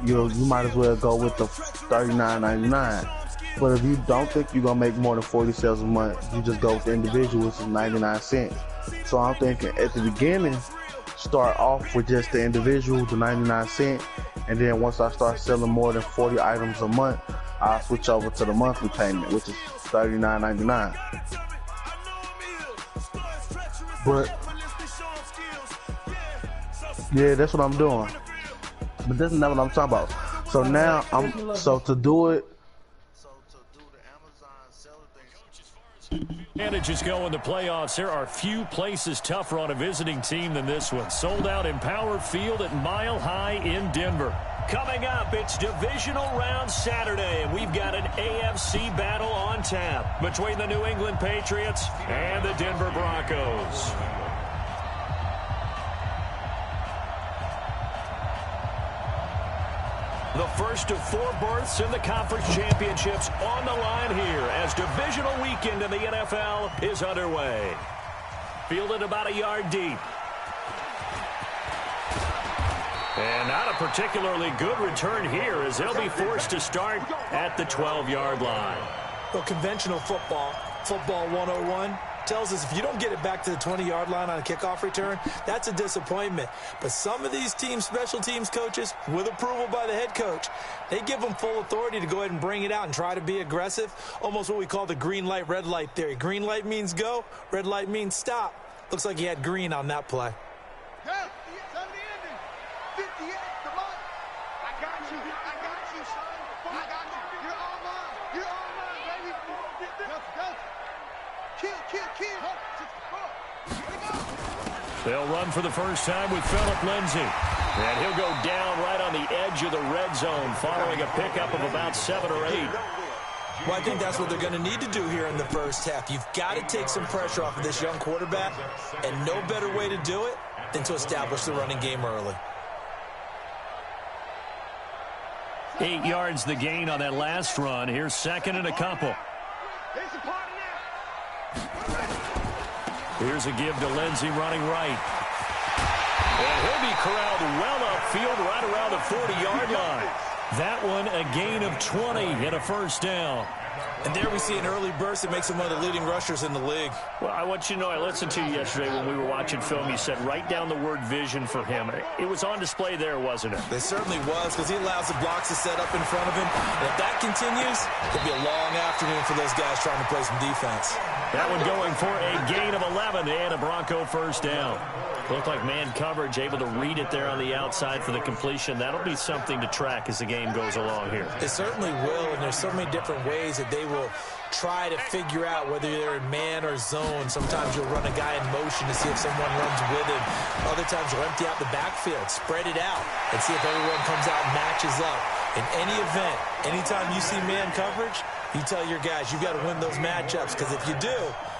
You might as well go with the $39.99. But if you don't think you're gonna make more than 40 sales a month, you just go with the individual, which is 99 cents. So I'm thinking at the beginning, start off with just the individual, the 99 cent, and then once I start selling more than 40 items a month, I'll switch over to the monthly payment, which is $39.99. But yeah, that's what I'm doing. But that's not what I'm talking about. So now to do the Amazon seller thing. Advantages go in the playoffs. There are few places tougher on a visiting team than this one. Sold out in Power Field at Mile High in Denver. Coming up, it's divisional round Saturday, and we've got an AFC battle on tap between the New England Patriots and the Denver Broncos. The first of 4 berths in the conference championships on the line here as divisional weekend in the NFL is underway. Fielded about a yard deep. And not a particularly good return here as they'll be forced to start at the 12-yard line. Well, conventional football 101, tells us if you don't get it back to the 20-yard line on a kickoff return, that's a disappointment. But some of these teams, special teams coaches, with approval by the head coach, they give them full authority to go ahead and bring it out and try to be aggressive, almost what we call the green light, red light theory. Green light means go, red light means stop. Looks like he had green on that play. Yeah, 70 ending. 58, come on. I got you, son. I got you. You're all mine. You're all mine, baby. Go. Kill. They'll run for the first time with Phillip Lindsay. And he'll go down right on the edge of the red zone following a pickup of about 7 or 8. Well, I think that's what they're going to need to do here in the first half. You've got to take some pressure off of this young quarterback, and no better way to do it than to establish the running game early. 8 yards the gain on that last run. Here's second and a couple. Here's a give to Lindsay running right. And he'll be corralled well upfield right around the 40-yard line. That one a gain of 20 and a first down. And there we see an early burst that makes him one of the leading rushers in the league. Well, I want you to know, I listened to you yesterday when we were watching film. You said write down the word vision for him. It was on display there, wasn't it? It certainly was, because he allows the blocks to set up in front of him. And if that continues, it'll be a long afternoon for those guys trying to play some defense. That one going for a gain of 11 and a Bronco first down. Looked like man coverage, able to read it there on the outside for the completion. That'll be something to track as the game goes along here. It certainly will, and there's so many different ways that they will try to figure out whether they're in man or zone. Sometimes you'll run a guy in motion to see if someone runs with him. Other times you'll empty out the backfield, spread it out, and see if everyone comes out and matches up. In any event, anytime you see man coverage, you tell your guys you've got to win those matchups, because if you do,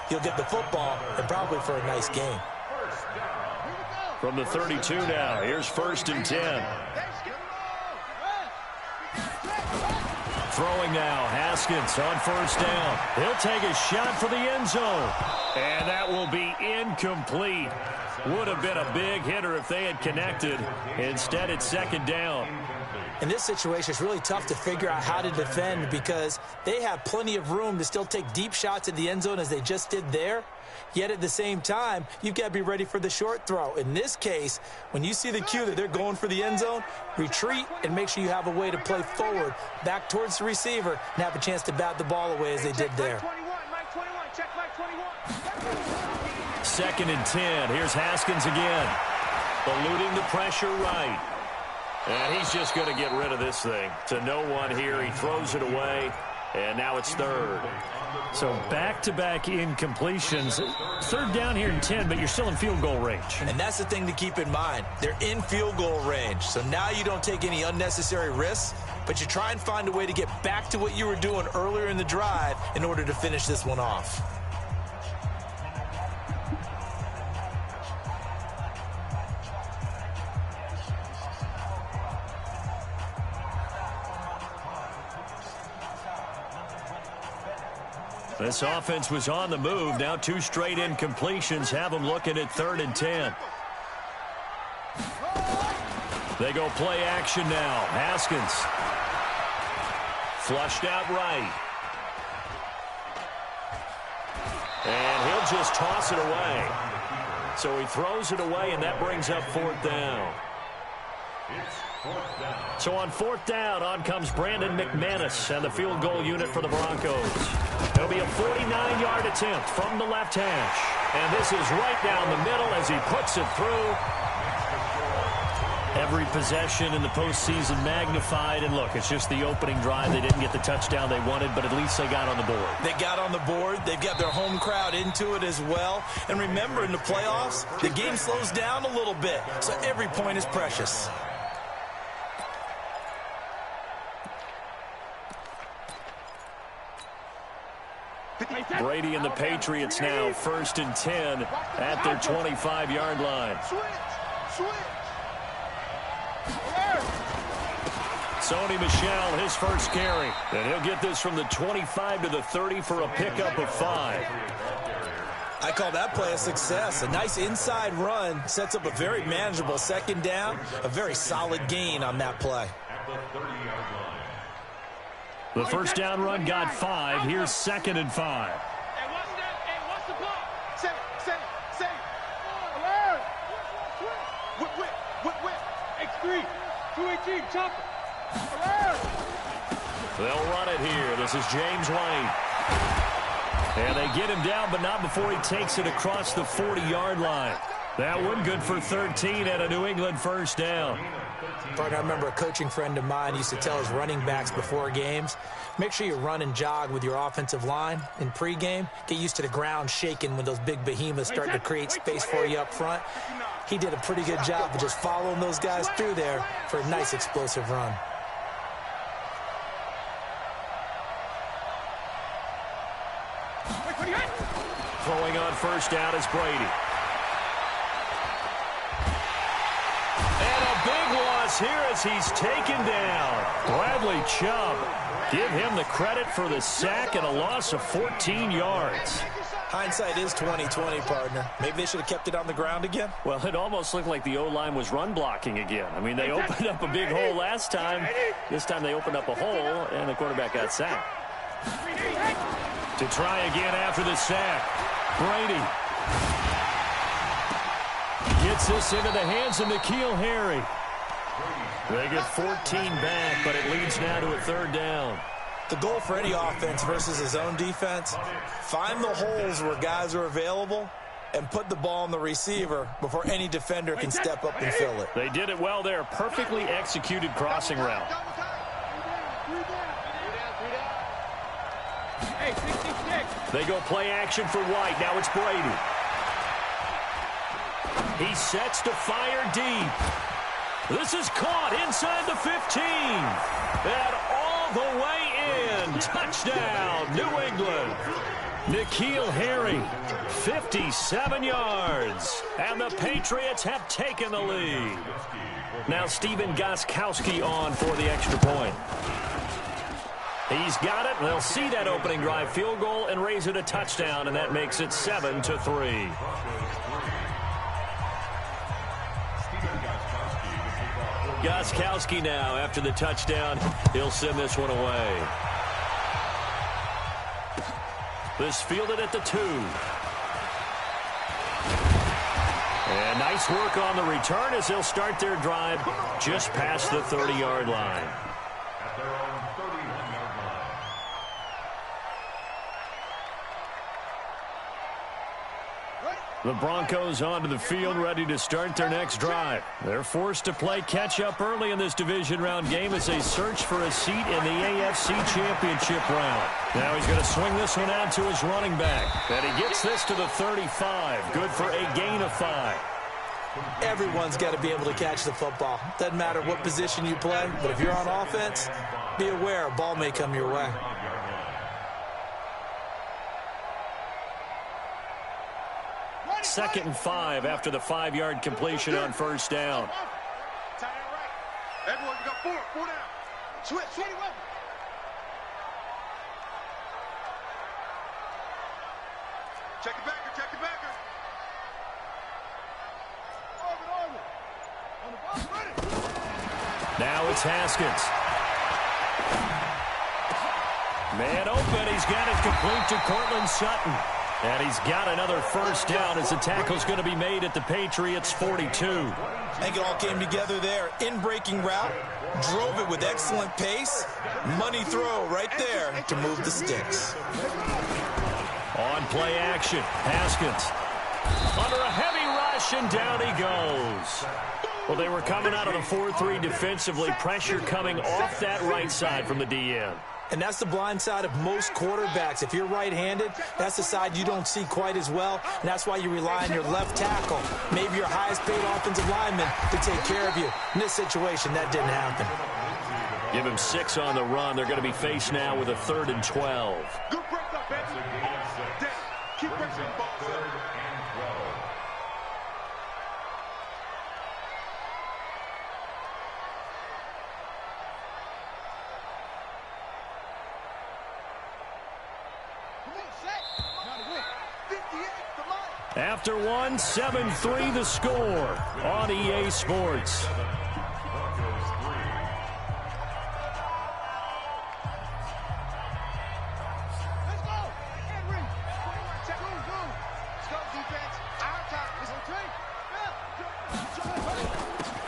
you'll get the football and probably for a nice game. From the 32 now, here's first and 10. Throwing now, Haskins on first down. He'll take a shot for the end zone. And that will be incomplete. Would have been a big hitter if they had connected. Instead, it's second down. In this situation, it's really tough to figure out how to defend because they have plenty of room to still take deep shots at the end zone as they just did there. Yet at the same time, you've got to be ready for the short throw. In this case, when you see the cue that they're going for the end zone, retreat and make sure you have a way to play forward, back towards the receiver, and have a chance to bat the ball away as they did there. Second and 10. Here's Haskins again. Eluding the pressure right. And he's just going to get rid of this thing. To no one here. He throws it away. And now it's third. So back-to-back incompletions. Third down here in 10, but you're still in field goal range. And that's the thing to keep in mind. They're in field goal range. So now you don't take any unnecessary risks, but you try and find a way to get back to what you were doing earlier in the drive in order to finish this one off. This offense was on the move. Now 2 straight incompletions have them looking at 3rd and 10. They go play action now. Haskins. Flushed out right. And he'll just toss it away. So he throws it away, and that brings up 4th down. So on 4th down, on comes Brandon McManus and the field goal unit for the Broncos. It'll be a 49-yard attempt from the left hash. And this is right down the middle as he puts it through. Every possession in the postseason magnified. And look, it's just the opening drive. They didn't get the touchdown they wanted, but at least they got on the board. They got on the board. They've got their home crowd into it as well. And remember, in the playoffs, the game slows down a little bit. So every point is precious. Brady and the Patriots now 1st and 10 at their 25-yard line. Sony Michel, his first carry. And he'll get this from the 25 to the 30 for a pickup of 5. I call that play a success. A nice inside run sets up a very manageable 2nd down. A very solid gain on that play. The first down run got 5. Here's 2nd and 5. Hey, what's the ball? Say. Alert! Whip. X3. 218, chopper. Alert! They'll run it here. This is James White. And they get him down, but not before he takes it across the 40-yard line. That one good for 13 and a New England first down. Partner, I remember a coaching friend of mine used to tell his running backs before games, make sure you run and jog with your offensive line in pregame. Get used to the ground shaking when those big behemoths start to create space for you up front. He did a pretty good job of just following those guys through there for a nice explosive run. Throwing on first down is Brady. And a big loss here as he's taken down. Bradley Chubb. Give him the credit for the sack and a loss of 14 yards. Hindsight is 20/20, partner. Maybe they should have kept it on the ground again. Well, it almost looked like the O-line was run blocking again. I mean, they opened up a big hole last time. This time they opened up a hole, and the quarterback got sacked. To try again after the sack. Brady gets this into the hands of N'Keal Harry. They get 14 back, but it leads now to a 3rd down. The goal for any offense versus his own defense, find the holes where guys are available and put the ball on the receiver before any defender can step up and fill it. They did it well there. Perfectly executed crossing route. Hey, 66. They go play action for White. Now it's Brady. He sets to fire deep. This is caught inside the 15. And all the way in. Touchdown, New England. N'Keal Harry, 57 yards. And the Patriots have taken the lead. Now Stephen Gostkowski on for the extra point. He's got it. They'll see that opening drive field goal and raise it a touchdown, and that makes it 7-3. Gostkowski now after the touchdown. He'll send this one away. This fielded at the 2. And nice work on the return as they'll start their drive just past the 30-yard line. The Broncos onto the field, ready to start their next drive. They're forced to play catch-up early in this division round game as they search for a seat in the AFC Championship round. Now he's going to swing this one out to his running back. And he gets this to the 35. Good for a gain of 5. Everyone's got to be able to catch the football. Doesn't matter what position you play, but if you're on offense, be aware a ball may come your way. Second and 5 after the 5-yard completion on first down. Tight end right. Everyone, you got 4 down. Switch, 21. Check the backer, check the backer. Orbit. On the ball, ready. Now it's Haskins. Man open, he's got it complete to Cortland Sutton. And he's got another first down as the tackle's going to be made at the Patriots' 42. I think it all came together there. In-breaking route, drove it with excellent pace. Money throw right there to move the sticks. On play action, Haskins. Under a heavy rush, and down he goes. Well, they were coming out of the 4-3 defensively. Pressure coming off that right side from the DN. And that's the blind side of most quarterbacks. If you're right-handed, that's the side you don't see quite as well. And that's why you rely on your left tackle, maybe your highest-paid offensive lineman, to take care of you. In this situation, that didn't happen. Give him 6 on the run. They're going to be faced now with a 3rd and 12. Good break up, baby. Keep breaking the ball, sir. After one, 7-3 the score on EA Sports.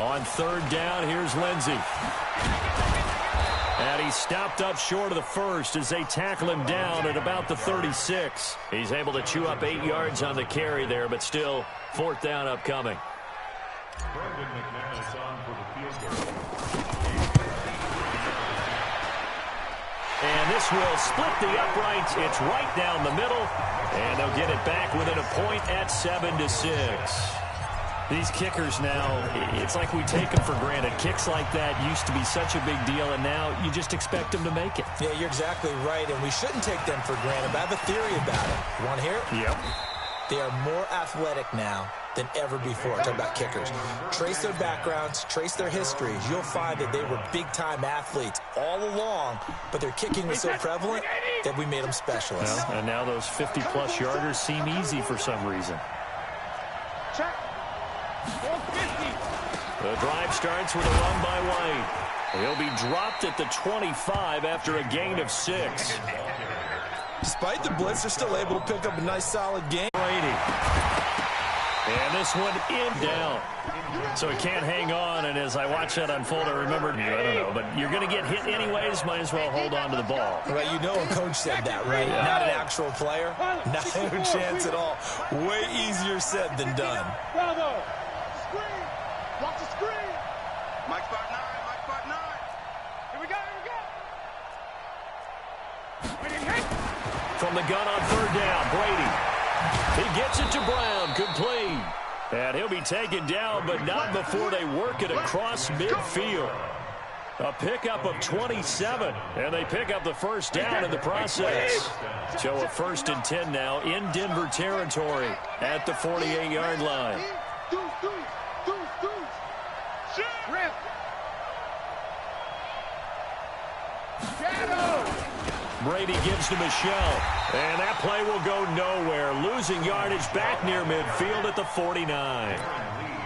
On 3rd down, here's Lindsey. And he's stopped up short of the first as they tackle him down at about the 36. He's able to chew up 8 yards on the carry there, but still 4th down upcoming. And this will split the uprights. It's right down the middle. And they'll get it back within a point at 7-6. These kickers now, it's like we take them for granted. Kicks like that used to be such a big deal, and now you just expect them to make it. Yeah, you're exactly right, and we shouldn't take them for granted. But I have a theory about it. You want to hear it? Yep. They are more athletic now than ever before. Talk about kickers. Trace their backgrounds, trace their histories. You'll find that they were big-time athletes all along, but their kicking was so prevalent that we made them specialists. Well, and now those 50-plus yarders seem easy for some reason. Check. The drive starts with a run by White. He'll be dropped at the 25 after a gain of 6. Despite the blitz, they're still able to pick up a nice, solid game. Brady. And this one down. So he can't hang on, and as I watch that unfold, I remembered, I don't know, but you're going to get hit anyways, might as well hold on to the ball. Right, you know a coach said that, right? Yeah. Not an actual player. Not a chance at all. Way easier said than done. Bravo. Screen. Watch the screen. Mike spot 9. Mike spot 9. Here we go. From the gun on 3rd down, Brady. He gets it to Brown, complete. And he'll be taken down, but not before they work it across midfield. A pickup of 27, and they pick up the first down in the process. So a 1st and 10 now in Denver territory at the 48-yard line. Brady gives to Michelle, and that play will go nowhere. Losing yardage back near midfield at the 49.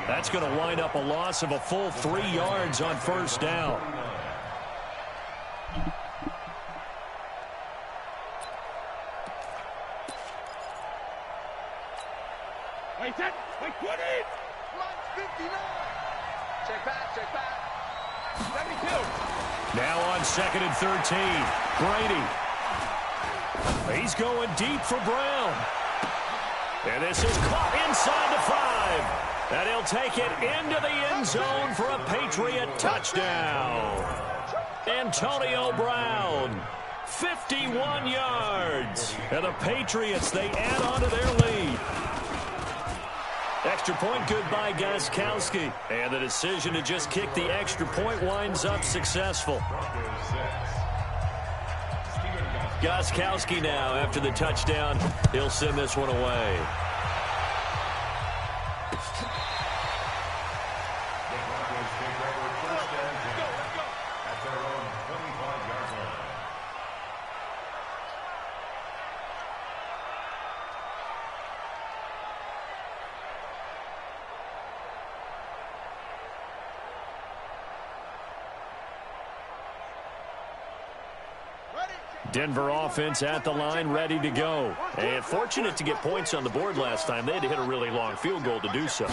That's going to wind up a loss of a full 3 yards on 1st down. Wait, put it! Line 59. Check back. 72. Now on 2nd and 13. Brady. He's going deep for Brown. And this is caught inside the 5. And he'll take it into the end zone for a Patriot touchdown. Antonio Brown, 51 yards. And the Patriots, they add on to their lead. Extra point good by Gostkowski. And the decision to just kick the extra point winds up successful. Gostkowski now, after the touchdown, he'll send this one away. Denver offense at the line, ready to go. And fortunate to get points on the board last time. They had to hit a really long field goal to do so.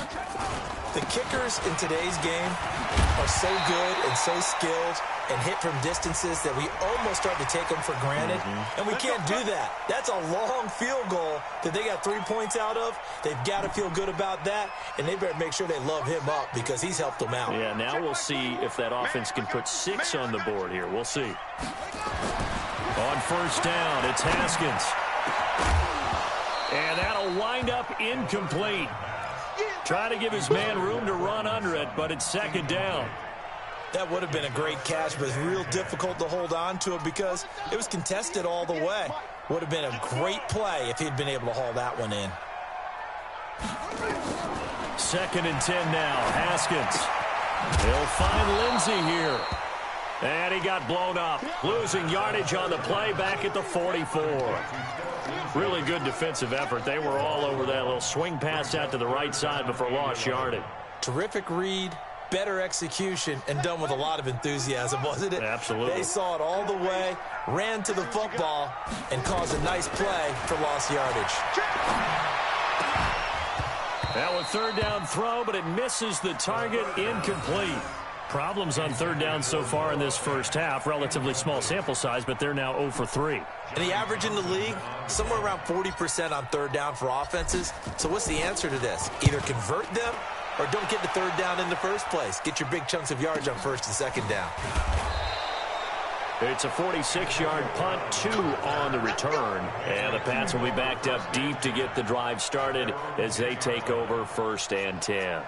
The kickers in today's game are so good and so skilled and hit from distances that we almost start to take them for granted. And we can't do that. That's a long field goal that they got 3 points out of. They've got to feel good about that, and they better make sure they love him up because he's helped them out. Yeah, now we'll see if that offense can put 6 on the board here. We'll see. On first down, it's Haskins. And that'll wind up incomplete. Trying to give his man room to run under it, but it's second down. That would have been a great catch, but it's real difficult to hold on to it because it was contested all the way. Would have been a great play if he'd been able to haul that one in. Second and 10 now, Haskins. He'll find Lindsey here. And he got blown up. Losing yardage on the play back at the 44. Really good defensive effort. They were all over that little swing pass out to the right side before lost yardage. Terrific read, better execution, and done with a lot of enthusiasm, wasn't it? Absolutely. They saw it all the way, ran to the football, and caused a nice play for lost yardage. That was third down throw, but it misses the target, incomplete. Problems on third down so far in this first half. Relatively small sample size, but they're now 0 for 3. And the average in the league, somewhere around 40% on third down for offenses. So what's the answer to this? Either convert them or don't get the third down in the first place. Get your big chunks of yards on first and second down. It's a 46-yard punt, 2 on the return. And the Pats will be backed up deep to get the drive started as they take over first and 10.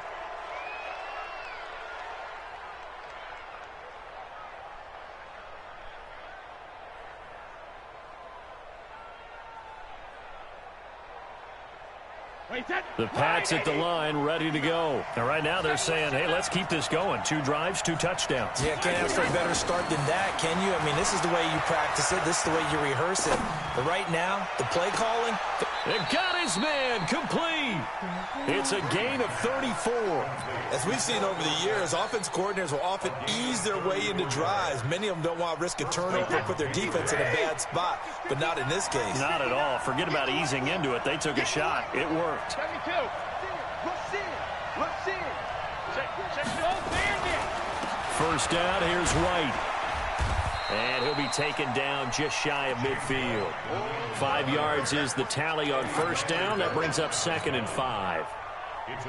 The Pats at the line, ready to go. And right now they're saying, hey, let's keep this going. 2 drives, 2 touchdowns. Yeah, can't ask for a better start than that, can you? I mean, this is the way you practice it. This is the way you rehearse it. But right now, the play calling. It got his man complete. It's a gain of 34. As we've seen over the years, offense coordinators will often ease their way into drives. Many of them don't want to risk a turnover or put their defense in a bad spot, but not in this case. Not at all. Forget about easing into it. They took a shot. It worked. First down, here's White. And he'll be taken down just shy of midfield. 5 yards is the tally on first down. That brings up second and 5.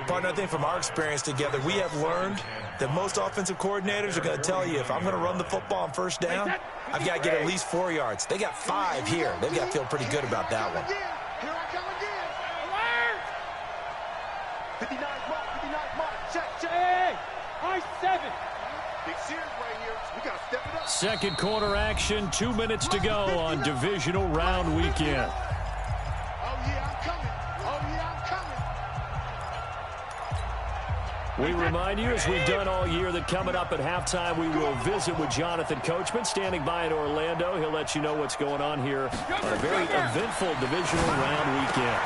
Partner, I think from our experience together, we have learned that most offensive coordinators are going to tell you, if I'm going to run the football on first down, I've got to get at least 4 yards. They got 5 here. They've got to feel pretty good about that one. Here I come again. 59 mark, check. Hey, I-7. Big series right here. We got to step it up. Second quarter action, 2 minutes to go on divisional round weekend. Oh, yeah, I'm coming. We remind you, as we've done all year, that coming up at halftime, we will visit with Jonathan Coachman, standing by in Orlando. He'll let you know what's going on here on a very eventful divisional round weekend.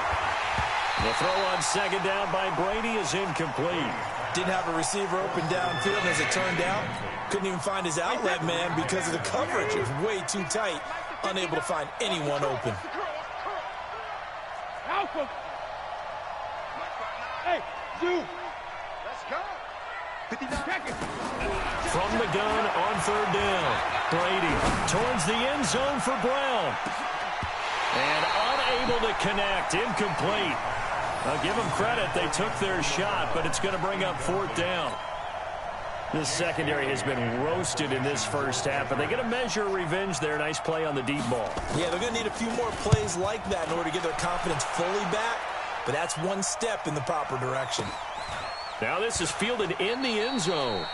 The throw on second down by Brady is incomplete. Didn't have a receiver open downfield, and as it turned out, couldn't even find his outlet man because of the coverage. It was way too tight, unable to find anyone open. Alpha. Hey, Zoo. Let's go. 59 seconds. From the gun on third down. Brady towards the end zone for Brown. And unable to connect. Incomplete. I'll give them credit. They took their shot, but it's going to bring up fourth down. This secondary has been roasted in this first half, but they get a measure of revenge there. Nice play on the deep ball. Yeah, they're going to need a few more plays like that in order to get their confidence fully back, but that's one step in the proper direction. Now this is fielded in the end zone.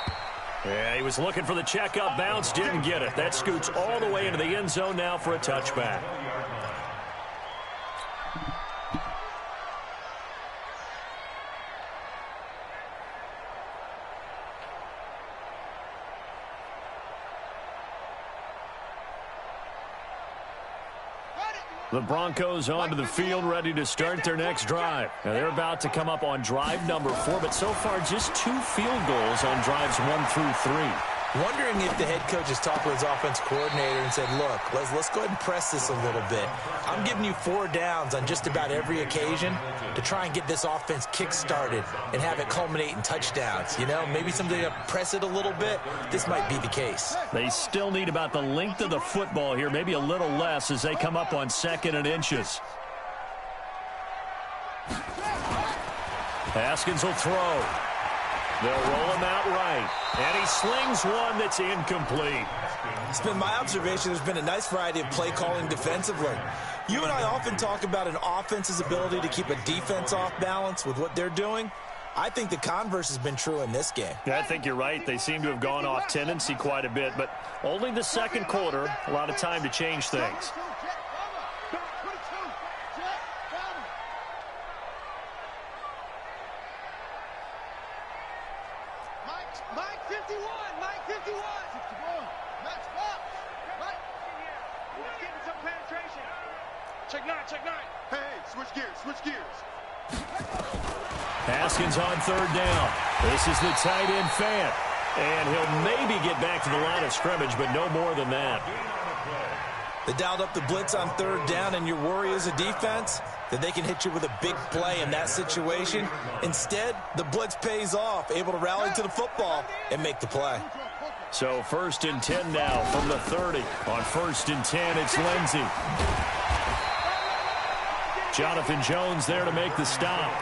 Yeah, he was looking for the checkup bounce, didn't get it. That scoots all the way into the end zone now for a touchback. The Broncos onto the field, ready to start their next drive. Now they're about to come up on drive number 4, but so far just 2 field goals on drives 1 through 3. Wondering if the head coach has talked with his offense coordinator and said, look, let's go ahead and press this a little bit. I'm giving you 4 downs on just about every occasion to try and get this offense kick-started and have it culminate in touchdowns. You know, maybe something to press it a little bit. This might be the case. They still need about the length of the football here, maybe a little less as they come up on 2nd and inches. Haskins will throw. They'll roll him out right. And he slings one that's incomplete. It's been my observation there's been a nice variety of play calling defensively. You and I often talk about an offense's ability to keep a defense off balance with what they're doing. I think the converse has been true in this game. Yeah, I think you're right. They seem to have gone off tendency quite a bit, but only the second quarter, a lot of time to change things. Haskins on 3rd down. This is the tight end Fant. And he'll maybe get back to the line of scrimmage, but no more than that. They dialed up the blitz on 3rd down, and your worry as a defense that they can hit you with a big play in that situation. Instead, the blitz pays off, able to rally to the football and make the play. So 1st and 10 now from the 30. On 1st and 10, it's Lindsey. Jonathan Jones there to make the stop.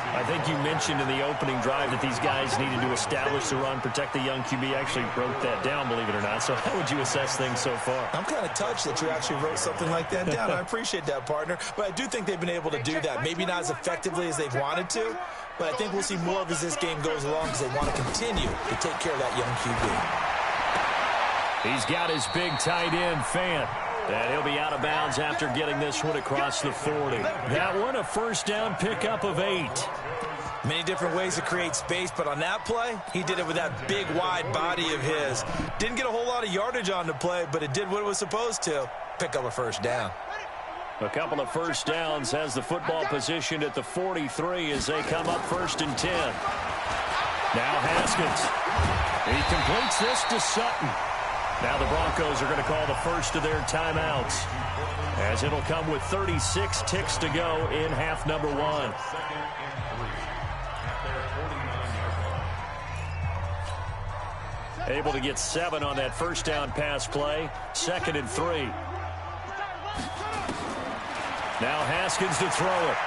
I think you mentioned in the opening drive that these guys needed to establish the run, protect the young QB. Actually wrote that down, believe it or not. So how would you assess things so far? I'm kind of touched that you actually wrote something like that down. I appreciate that, partner. But I do think they've been able to do that. Maybe not as effectively as they've wanted to, but I think we'll see more of as this game goes along because they want to continue to take care of that young QB. He's got his big tight end, Fant. And he'll be out of bounds after getting this one across the 40. That one a 1st down pickup of 8. Many different ways to create space, but on that play, he did it with that big, wide body of his. Didn't get a whole lot of yardage on the play, but it did what it was supposed to, pick up a 1st down. A couple of 1st downs has the football positioned at the 43 as they come up 1st and 10. Now Haskins. He completes this to Sutton. Now the Broncos are going to call the first of their timeouts, as it'll come with 36 ticks to go in half number 1. Able to get 7 on that 1st down pass play. 2nd and 3. Now Haskins to throw it.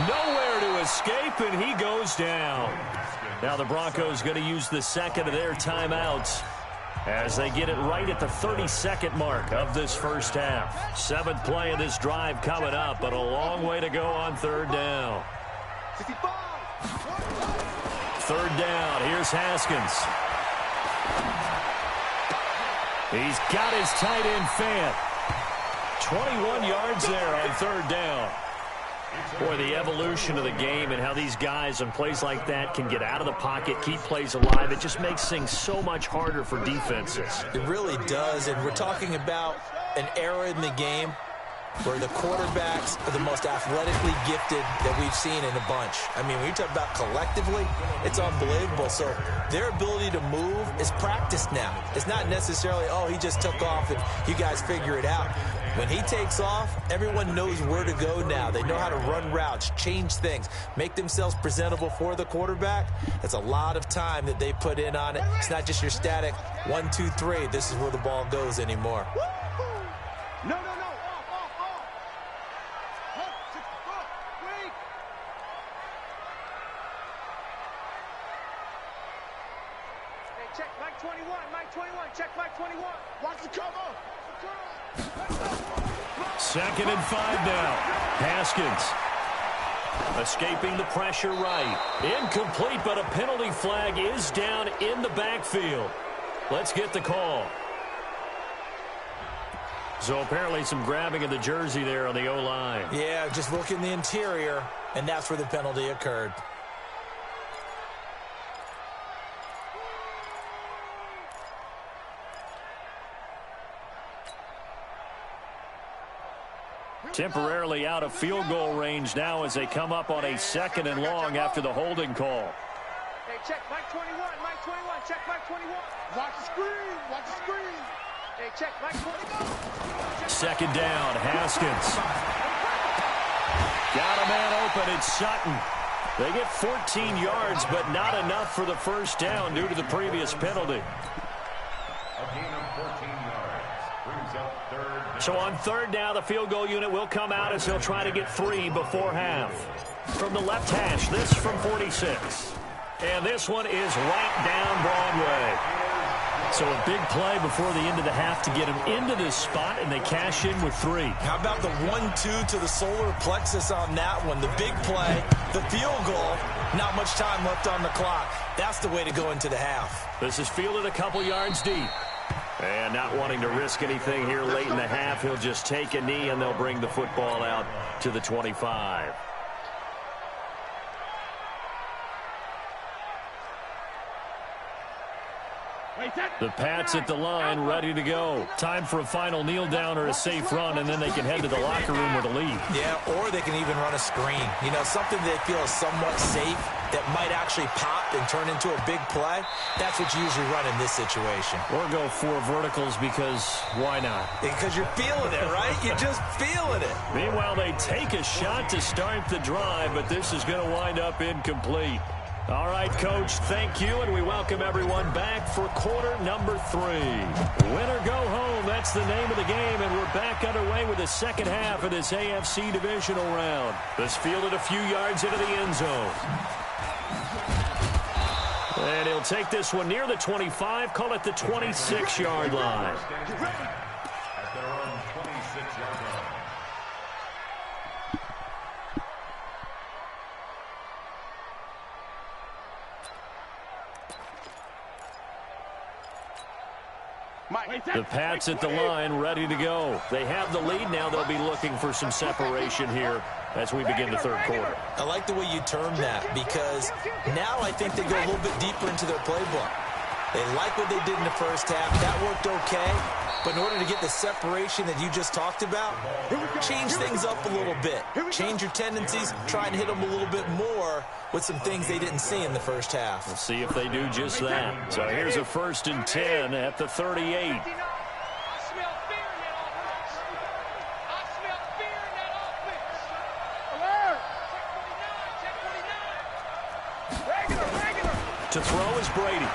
Nowhere to escape, and he goes down. Now the Broncos going to use the 2nd of their timeouts as they get it right at the 32nd mark of this 1st half. 7th play of this drive coming up, but a long way to go on 3rd down. 3rd down. Here's Haskins. He's got his tight end Fant. 21 yards there on 3rd down. Boy, the evolution of the game and how these guys on plays like that can get out of the pocket, keep plays alive, it just makes things so much harder for defenses. It really does, and we're talking about an era in the game where the quarterbacks are the most athletically gifted that we've seen in a bunch. I mean, when you talk about collectively, it's unbelievable. So their ability to move is practiced now. It's not necessarily, oh, he just took off and you guys figure it out. When he takes off, everyone knows where to go now. They know how to run routes, change things, make themselves presentable for the quarterback. That's a lot of time that they put in on it. It's not just your static 1, 2, 3. This is where the ball goes anymore. No. Check Mike 21, Mike 21, check Mike 21. Watch the cover. 2nd and 5 now. Haskins escaping the pressure right. Incomplete, but a penalty flag is down in the backfield. Let's get the call. So apparently some grabbing of the jersey there on the O-line. Yeah, just look in the interior, and that's where the penalty occurred. Temporarily out of field goal range now as they come up on a 2nd and long after the holding call. Hey, check Mike 21. Mike 21. Check Mike 21. Watch the screen. Watch the screen. Hey, check Mike 21. Second down, Haskins. Got a man open. It's Sutton. They get 14 yards, but not enough for the first down due to the previous penalty. So on third down, the field goal unit will come out as they'll try to get 3 before half. From the left hash, this from 46. And this one is right down Broadway. So a big play before the end of the half to get them into this spot, and they cash in with 3. How about the 1-2 to the solar plexus on that one? The big play, the field goal, not much time left on the clock. That's the way to go into the half. This is fielded a couple yards deep. And not wanting to risk anything here late in the half, he'll just take a knee, and they'll bring the football out to the 25. The Pats at the line, ready to go. Time for a final kneel down or a safe run, and then they can head to the locker room with a lead. Yeah, or they can even run a screen. You know, something they feel is somewhat safe that might actually pop and turn into a big play. That's what you usually run in this situation. Or go 4 verticals because why not? Because you're feeling it, right? You're just feeling it. Meanwhile, they take a shot to start the drive, but this is going to wind up incomplete. All right, Coach, thank you, and we welcome everyone back for quarter number 3. Win or go home, that's the name of the game, and we're back underway with the second half of this AFC divisional round. This fielded a few yards into the end zone. And he'll take this one near the 25, call it the 26-yard line. At their own 26-yard line. The Pats at the line, ready to go. They have the lead. Now they'll be looking for some separation here as we begin the third quarter. I like the way you term that, because now I think they go a little bit deeper into their playbook. They like what they did in the first half. That worked okay. But in order to get the separation that you just talked about, change things up a little bit. Change your tendencies. Try and hit them a little bit more with some things they didn't see in the first half. We'll see if they do just that. So here's a 1st and 10 at the 38. To throw is Brady.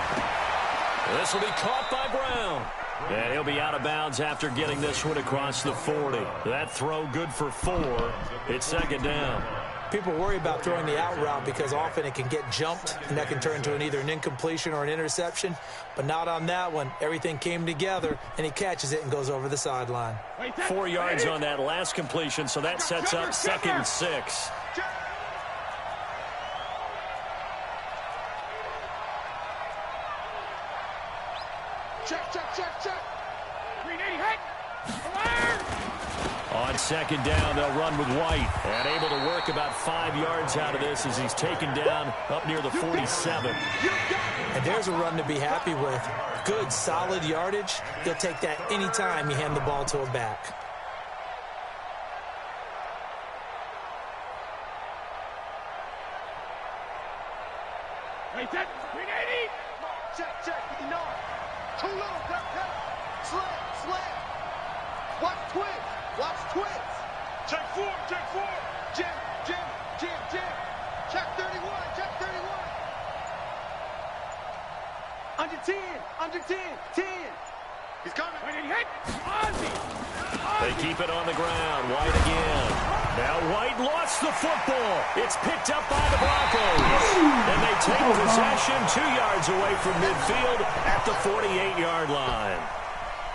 This will be caught by Brown. And he'll be out of bounds after getting this one across the 40. That throw good for 4. It's second down. People worry about throwing the out route because often it can get jumped, and that can turn into either an incompletion or an interception. But not on that one. Everything came together, and he catches it and goes over the sideline. 4 yards on that last completion, so that sets up 2nd and 6. Check. 380, hit. On second down, they'll run with White. And able to work about 5 yards out of this as he's taken down up near the 47. And there's a run to be happy with. Good, solid yardage. He'll take that anytime you hand the ball to a back. Check. 59. Too low. Slam. Watch twist. Check 4. Jim. Check 31. Under 10. 10. He's coming. They keep it on the ground. White again. Now White lost the football. It's picked up by the Broncos. And they take possession 2 yards away from midfield at the 48-yard line.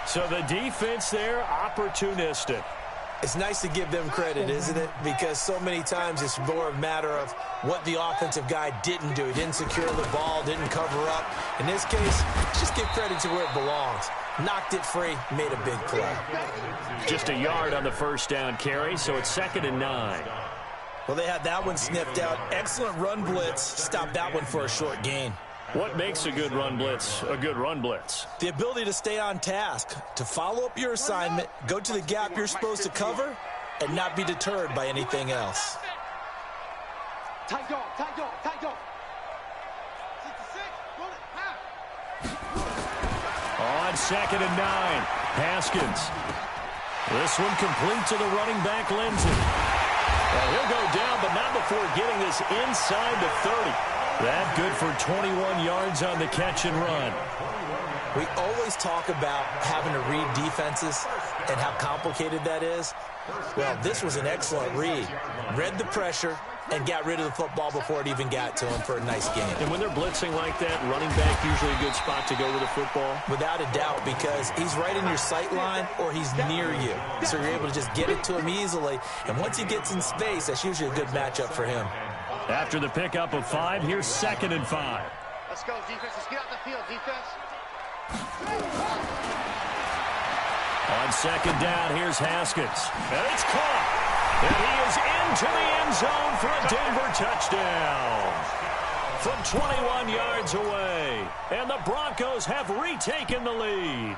So the defense there, opportunistic. It's nice to give them credit, isn't it? Because so many times it's more a matter of what the offensive guy didn't do. He didn't secure the ball, didn't cover up. In this case, just give credit to where it belongs. Knocked it free, made a big play. Just a yard on the first down carry, so it's 2nd and 9. Well, they had that one sniffed out. Excellent run blitz. Stopped that one for a short gain. What makes a good run blitz a good run blitz? The ability to stay on task, to follow up your assignment, go to the gap you're supposed to cover, and not be deterred by anything else. Tight dog. On 2nd and 9, Haskins. This one complete to the running back, Lindsey. And he'll go down, but not before getting this inside the 30. That good for 21 yards on the catch and run. We always talk about having to read defenses and how complicated that is. Well, this was an excellent read. Read the pressure and got rid of the football before it even got to him for a nice game. And when they're blitzing like that, running back usually a good spot to go with the football? Without a doubt, because he's right in your sight line or he's near you. So you're able to just get it to him easily. And once he gets in space, that's usually a good matchup for him. After the pickup of 5, here's 2nd and 5. Let's go, defense. Let's get out the field, defense. On 2nd down, here's Haskins. And it's caught. And he is into the end zone for a Denver touchdown. From 21 yards away. And the Broncos have retaken the lead.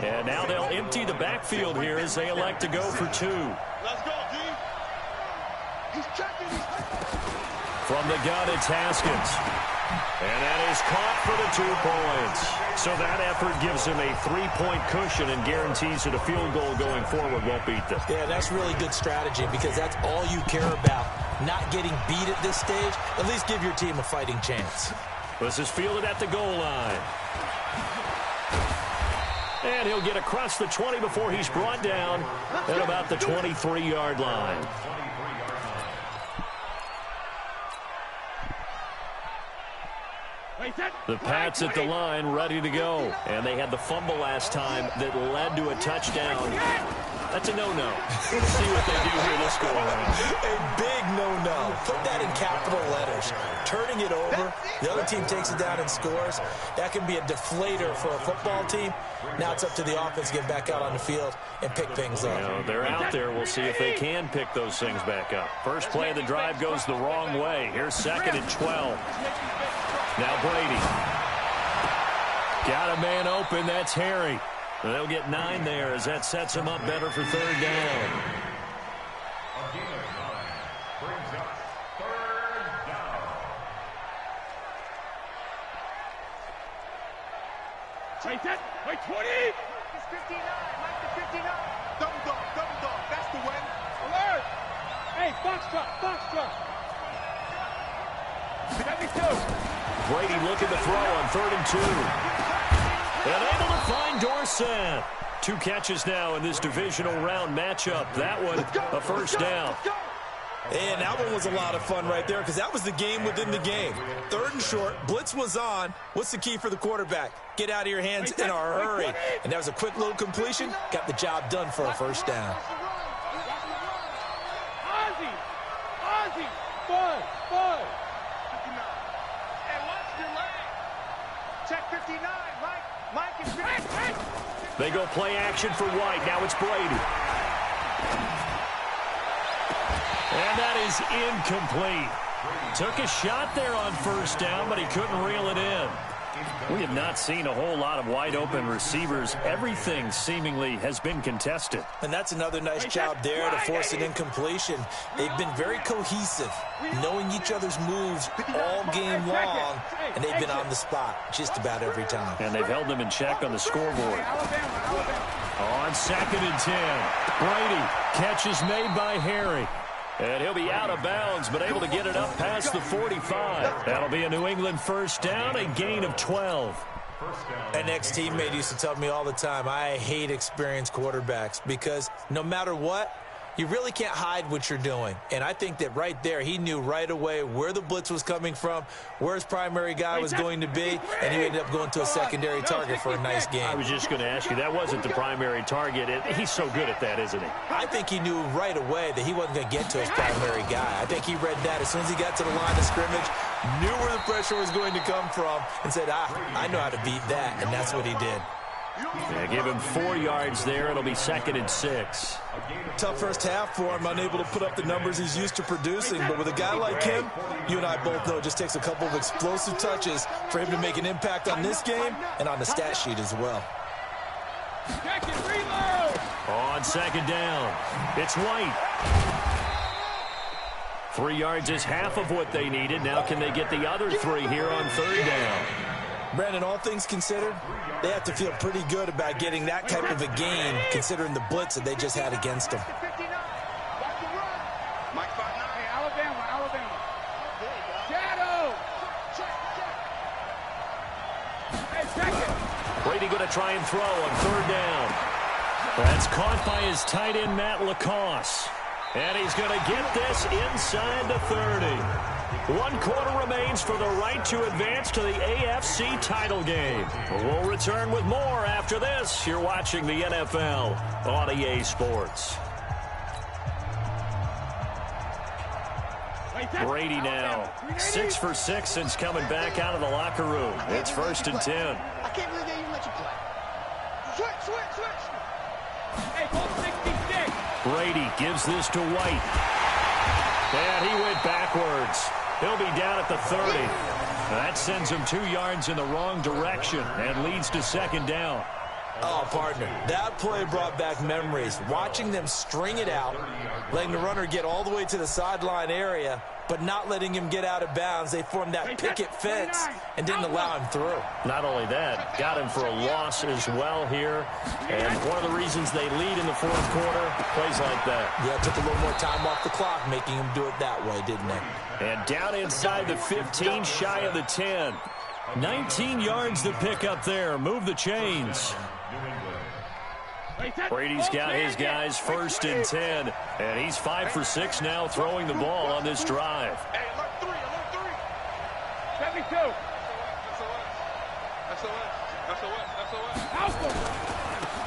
And now they'll empty the backfield here as they elect to go for 2. Let's go, D. He's checking. From the gun, it's Haskins. And that is caught for the 2 points. So that effort gives him a 3-point cushion and guarantees that a field goal going forward won't beat them. Yeah, that's really good strategy because that's all you care about. Not getting beat at this stage. At least give your team a fighting chance. This is fielded at the goal line. And he'll get across the 20 before he's brought down at about the 23-yard line. The Pats at the line, ready to go. And they had the fumble last time that led to a touchdown. That's a no-no. Let's see what they do here this go around. A big no-no. Put that in capital letters. Turning it over, the other team takes it down and scores. That can be a deflator for a football team. Now it's up to the offense to get back out on the field and pick things up. You know, they're out there. We'll see if they can pick those things back up. First play of the drive goes the wrong way. Here's 2nd and 12. Now Brady. Got a man open. That's Harry. They'll get 9 there as that sets him up better for 3rd down. Take that. Wait, 20. It's 59. Mike the 59. Double dog. Double dog. That's the way. Alert. Hey, box truck. Box truck. 72. Brady looking to throw on 3rd and 2. And able to find Dorsett. 2 catches now in this divisional round matchup. That one, a first down. And that one was a lot of fun right there because that was the game within the game. 3rd and short, blitz was on. What's the key for the quarterback? Get out of your hands in a hurry. And that was a quick little completion. Got the job done for a first down. Ozzy. Ozzy. Bud. Bud. 59. Hey, watch your leg. Check 59. Mike is great. They go play action for White. Now it's Brady. And that is incomplete. Took a shot there on first down, but he couldn't reel it in. We have not seen a whole lot of wide-open receivers. Everything seemingly has been contested. And that's another nice job there to force an incompletion. They've been very cohesive, knowing each other's moves all game long, and they've been on the spot just about every time. And they've held them in check on the scoreboard. On 2nd and 10, Brady, catch is made by Harry. And he'll be out of bounds, but able to get it up past the 45. That'll be a New England first down, a gain of 12. An ex-teammate used to tell me all the time, I hate experienced quarterbacks because no matter what, you really can't hide what you're doing. And I think that right there, he knew right away where the blitz was coming from, where his primary guy was going to be, and he ended up going to a secondary target for a nice game. I was just going to ask you, that wasn't the primary target. He's so good at that, isn't he? I think he knew right away that he wasn't going to get to his primary guy. I think he read that as soon as he got to the line of scrimmage, knew where the pressure was going to come from, and said, I know how to beat that, and that's what he did. Yeah, give him 4 yards there. It'll be 2nd and 6. Tough first half for him, unable to put up the numbers he's used to producing. But with a guy like him, you and I both know it just takes a couple of explosive touches for him to make an impact on this game and on the stat sheet as well. On 2nd down, it's White. 3 yards is half of what they needed. Now can they get the other 3 here on 3rd down? Brandon, all things considered, they have to feel pretty good about getting that type of a gain, considering the blitz that they just had against them. Brady going to try and throw on 3rd down. That's caught by his tight end, Matt Lacoste. And he's going to get this inside the 30. 1 quarter remains for the right to advance to the AFC title game. We'll return with more after this. You're watching the NFL on EA Sports. Brady now 6 for 6 since coming back out of the locker room. It's 1st and 10. I can't believe they even let you play. Switch. Hey, ball 66. Brady gives this to White. And he went backwards. He'll be down at the 30. That sends him 2 yards in the wrong direction and leads to 2nd down. Oh, partner, that play brought back memories. Watching them string it out, letting the runner get all the way to the sideline area, but not letting him get out of bounds. They formed that picket fence and didn't allow him through. Not only that, got him for a loss as well here. And one of the reasons they lead in the 4th quarter, plays like that. Yeah, took a little more time off the clock, making him do it that way, didn't they? And down inside the 15, shy of the 10. 19 yards to pick up there. Move the chains. Brady's got his guys 1st and 10, and he's 5 for 6 now throwing the ball on this drive. Hey, alert 3. 72.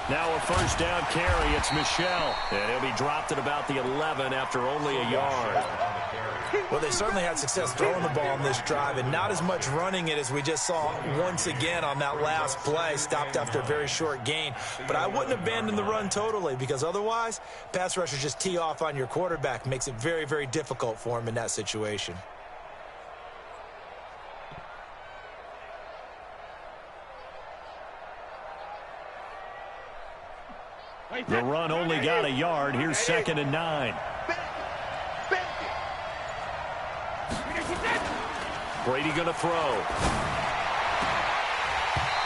Now a 1st down carry. It's Michel, and he'll be dropped at about the 11 after only a yard. Well, they certainly had success throwing the ball on this drive and not as much running it as we just saw once again on that last play, stopped after a very short gain. But I wouldn't abandon the run totally, because otherwise, pass rushers just tee off on your quarterback. Makes it very, very difficult for him in that situation. The run only got a yard. Here's 2nd and 9. Brady going to throw.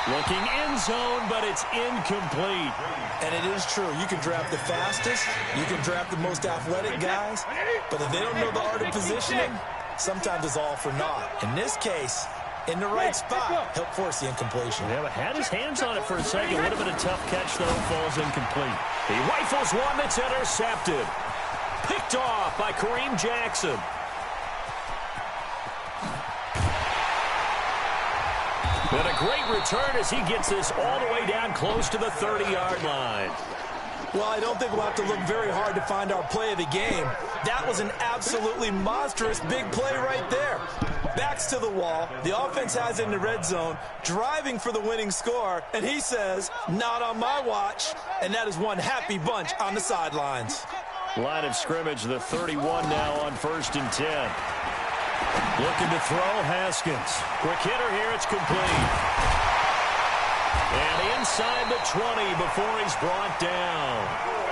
Looking end zone, but it's incomplete. And it is true. You can draft the fastest. You can draft the most athletic guys. But if they don't know the art of positioning, sometimes it's all for naught. In this case, in the right spot, help force the incompletion. Yeah, but had his hands on it for a second. Would have been a tough catch, though. Falls incomplete. He rifles one that's intercepted. Picked off by Kareem Jackson. And a great return as he gets this all the way down close to the 30-yard line. Well, I don't think we'll have to look very hard to find our play of the game. That was an absolutely monstrous big play right there. Backs to the wall. The offense has it in the red zone, driving for the winning score. And he says, not on my watch. And that is one happy bunch on the sidelines. Line of scrimmage, the 31 now on 1st and 10. Looking to throw, Haskins. Quick hitter here, it's complete. And inside the 20 before he's brought down.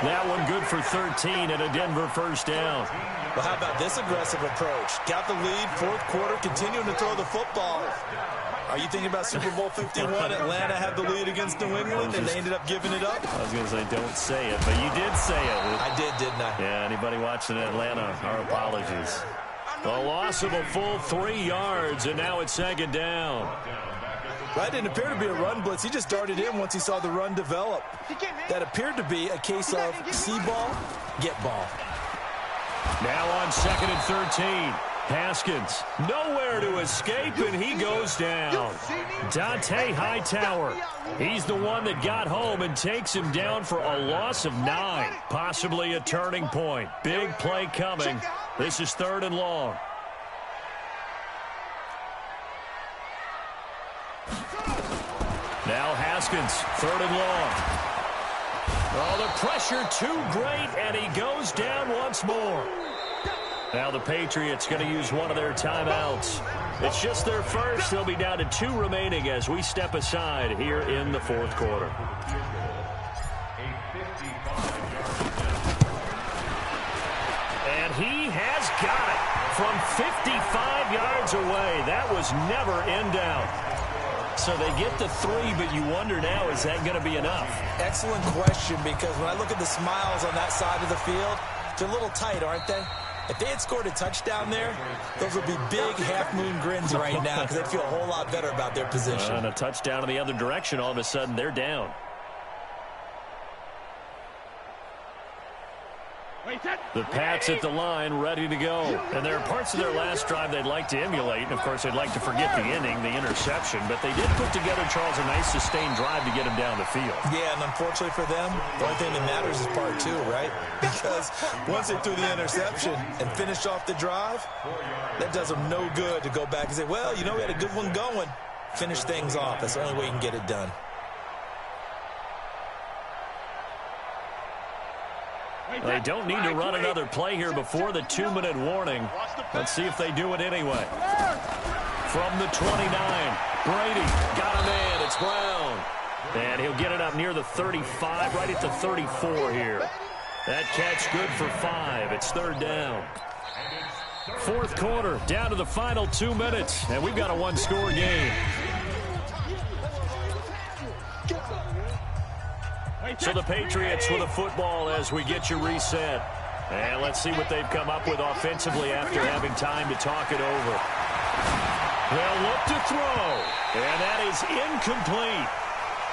That one good for 13 and a Denver 1st down. Well, how about this aggressive approach? Got the lead, 4th quarter, continuing to throw the football. Are you thinking about Super Bowl 51? Atlanta had the lead against New England, and they ended up giving it up? I was going to say, don't say it, but you did say it. I did, didn't I? Yeah, anybody watching Atlanta, our apologies. A loss of a full 3 yards, and now it's 2nd down. That didn't appear to be a run blitz. He just darted in once he saw the run develop. That appeared to be a case of see ball, get ball. Now on 2nd and 13. Haskins, nowhere to escape, and he goes down. Dante Hightower, he's the one that got home and takes him down for a loss of 9. Possibly a turning point. Big play coming. This is 3rd and long. Now Haskins, 3rd and long. Oh, the pressure too great, and he goes down once more. Now the Patriots going to use one of their timeouts. It's just their first. They'll be down to 2 remaining as we step aside here in the 4th quarter. And he has got it. from 55 yards away. That was never in doubt. So they get the 3, but you wonder now, is that going to be enough? Excellent question, because when I look at the smiles on that side of the field, they're a little tight, aren't they? If they had scored a touchdown there, those would be big half-moon grins right now because they'd feel a whole lot better about their position. And a touchdown in the other direction, all of a sudden they're down. The Pats at the line, ready to go. And there are parts of their last drive they'd like to emulate. And, of course, they'd like to forget the inning, the interception. But they did put together, Charles, a nice sustained drive to get him down the field. Yeah, and unfortunately for them, the only thing that matters is part 2, right? Because once they threw the interception and finished off the drive, that does them no good to go back and say, well, you know, we had a good one going. Finish things off. That's the only way you can get it done. They don't need to run another play here before the 2-minute warning. Let's see if they do it anyway. From the 29, Brady got a man. It's Brown. And he'll get it up near the 35, right at the 34 here. That catch good for 5. It's 3rd down. 4th quarter, down to the final 2 minutes, and we've got a 1-score game. So the Patriots with a football as we get you reset. And let's see what they've come up with offensively after having time to talk it over. They'll look to throw, and that is incomplete.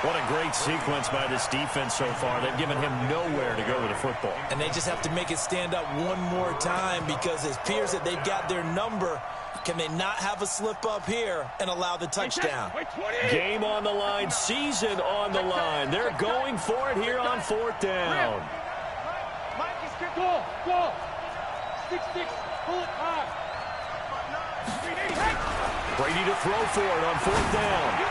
What a great sequence by this defense so far. They've given him nowhere to go with the football. And they just have to make it stand up one more time because it appears that they've got their number. Can they not have a slip up here and allow the touchdown? Game on the line, season on the line. They're going for it here on 4th down. Brady to throw for it on 4th down.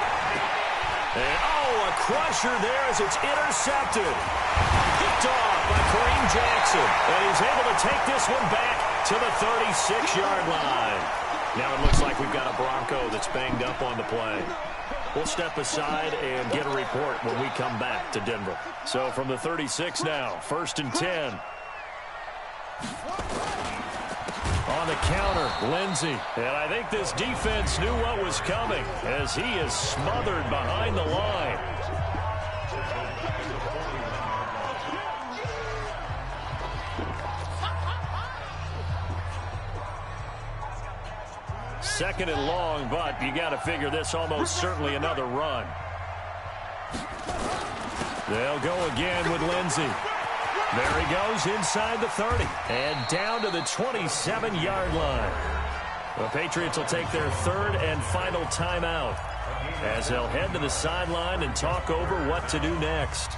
And, a crusher there as it's intercepted. Picked off by Kareem Jackson. And he's able to take this one back to the 36-yard line. Now it looks like we've got a Bronco that's banged up on the play. We'll step aside and get a report when we come back to Denver. So from the 36 now, 1st and 10. On the counter, Lindsey. And I think this defense knew what was coming as he is smothered behind the line. Second and long, but you got to figure this almost certainly another run. They'll go again with Lindsey. There he goes inside the 30 and down to the 27-yard line. The Patriots will take their 3rd and final timeout as they'll head to the sideline and talk over what to do next.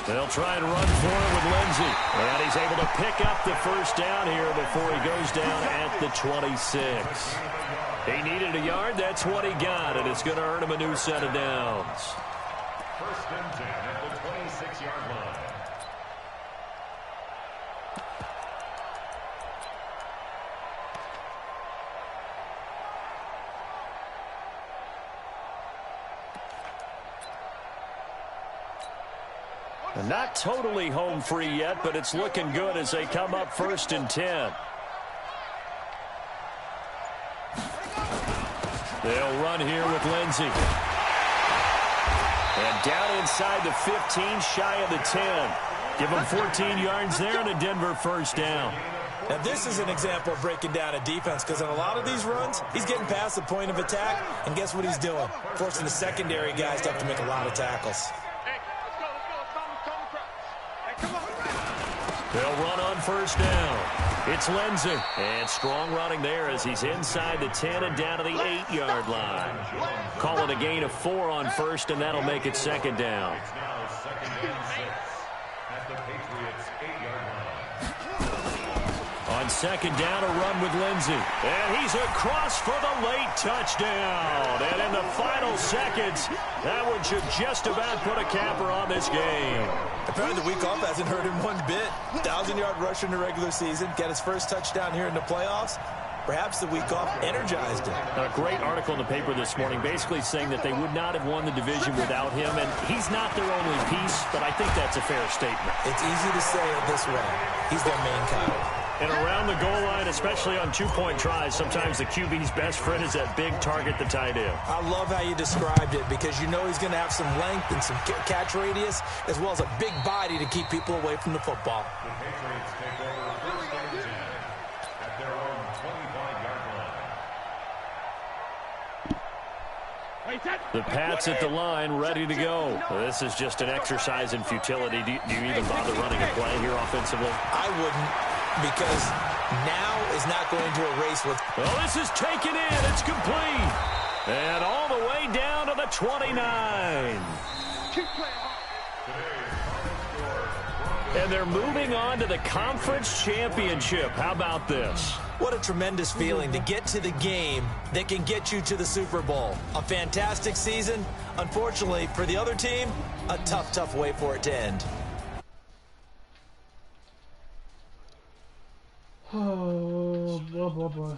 They'll try and run for it with Lindsey. And he's able to pick up the 1st down here before he goes down at the 26. He needed a yard. That's what he got, and it's going to earn him a new set of downs. 1st and 10 at the 26-yard line. Not totally home free yet, but it's looking good as they come up 1st and 10. They'll run here with Lindsey. And down inside the 15, shy of the 10. Give him 14 yards there and a Denver 1st down. Now, this is an example of breaking down a defense because in a lot of these runs, he's getting past the point of attack, and guess what he's doing? Forcing the secondary guys to have to make a lot of tackles. They'll run on 1st down. It's Lindsey. And strong running there as he's inside the 10 and down to the 8-yard line. Call it a gain of 4 on 1st, and that'll make it 2nd down. Now 2nd and 6 at the Patriots 8-yard line. On 2nd down, a run with Lindsey. And he's across for the late touchdown. And in the final seconds, that one should just about put a capper on this game. Apparently the week off hasn't hurt him one bit. 1,000-yard rush in the regular season. Got his 1st touchdown here in the playoffs. Perhaps the week off energized him. A great article in the paper this morning basically saying that they would not have won the division without him, and he's not their only piece, but I think that's a fair statement. It's easy to say it this way. He's their main guy. And around the goal line, especially on two-point tries, sometimes the QB's best friend is that big target, the tight end. I love how you described it because you know he's going to have some length and some catch radius as well as a big body to keep people away from the football. The Patriots take over first and 10 at their own 25-yard line. The Pats at the line, ready to go. This is just an exercise in futility. Do you even bother running a play here offensively? I wouldn't, because now is not going to erase what... Well, this is taken in. It's complete. And all the way down to the 29. Keep playing hard. And they're moving on to the conference championship. How about this? What a tremendous feeling to get to the game that can get you to the Super Bowl. A fantastic season. Unfortunately, for the other team, a tough, tough way for it to end. Oh, boy, boy, boy.